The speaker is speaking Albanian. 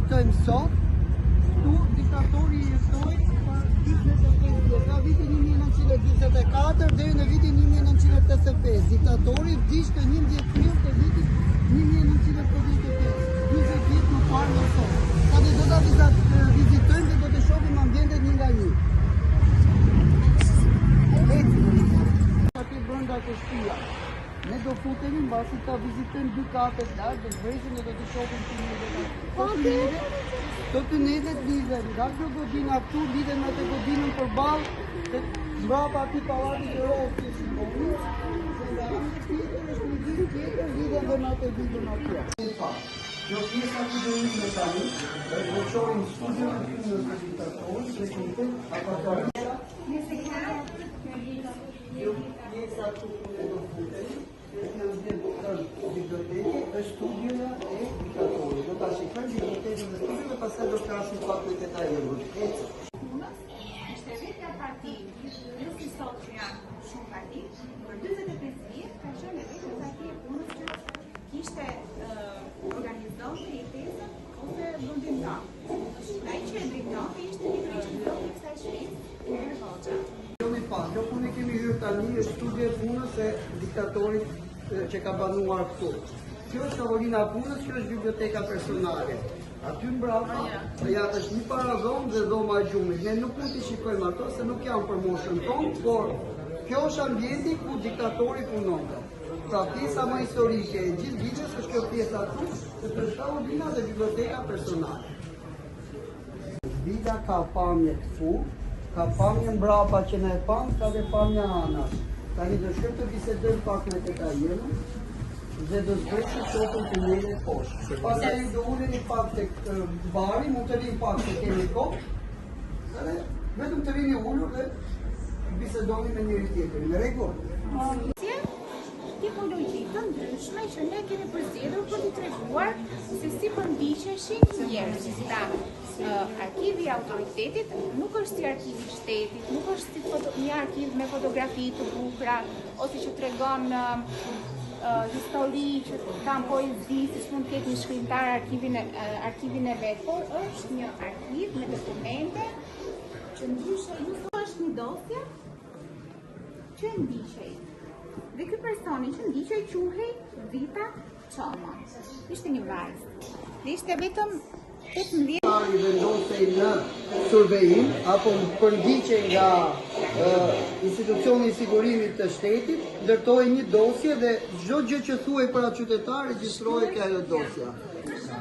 jetojmë sot, këtu diktatori jettoi për 25 vjet, nga viti 1924 deri në vitin 1985. Diktatori vdiq të 11 prill të vitit 1955. 20 vjet më parë në sot. Tani do ta vizitojmë dhe do të shohim ambientet një nga një. Aty brenda të shtëpia. Ne do futemi mbasi ta vizitojmë dy katet lartë, do vëzhgjim dhe do të shohim tunelet. Do tunelet lidhen nga kjo godinë këtu, lidhen me të godinën përballë, mbrapa aty pallatit të Rrosës, simboli. Nga ana tjetër është një gjë tjetër, lidhen dhe me atë vidën atje. Kjo pjesa që do ishte tani, do shohim studion e punës së diktatorës, prezentim apartamentet. Pjesa këtu do futemi. Biblioteke është studioja e diktatorëve. Do ta shikojmë bibliotekën e studiove dhe pastaj do të flasim pak për detajet. Ishte vetja parti, nuk i sot që janë shumë parti, për 25 vjet ka qenë vetja parti e punës që kishte organizuar jetesën ose vendimtar. Ai që e drejtonte ishte një kryeministër i kësaj shtëpie, Enver Hoxha. Kjo punë kemi hyrë tani është studio e punës e diktatorit që ka banuar këtu. Kjo është tavolina e punës, kjo është biblioteka personale. Aty mbrapa, është një paradhom dhe dhoma e gjumit. Ne nuk mund t'i shikojmë ato se nuk janë për moshën tonë, por kjo është ambienti ku diktatori punonte. Pra pjesa më historike e gjithë vitës është kjo pjesa këtu, sepse është tavolina dhe biblioteka personale. Vida ka pamje këtu, ka pamje mbrapa që ne e pam, ka dhe pamja anash. Tani do shkojmë të bisedojmë pak me detajerën dhe do zbresim sotën të njëre poshtë. Pastaj do uleni pak tek bari, mund të vini pak se kemi kohë. Edhe vetëm të vini ulur dhe bisedoni me njëri tjetrin. Në rregull? Tipologji të ndryshme që ne kemi përzgjedhur për t'i treguar se si përndiqeshin njerëzit. Pra, arkivi i autoritetit nuk është si arkivi i shtetit, nuk është si një arkiv me fotografi të bukura ose që tregon histori që kanë poezi, siç mund të ketë një shkrimtar arkivin e vet, por është një arkiv me dokumente që ndryshe nuk është një dosje që ndiqej. Dhe ky personi që ndiqej quhej Rita Çoma. Ishte një vajzë. Dhe ishte vetëm 18 i vendosej në survejim apo përndiqje nga institucioni i sigurimit të shtetit, ndërtoi një dosje dhe çdo gjë që thuhej për atë qytetar regjistrohej kjo ajo dosja.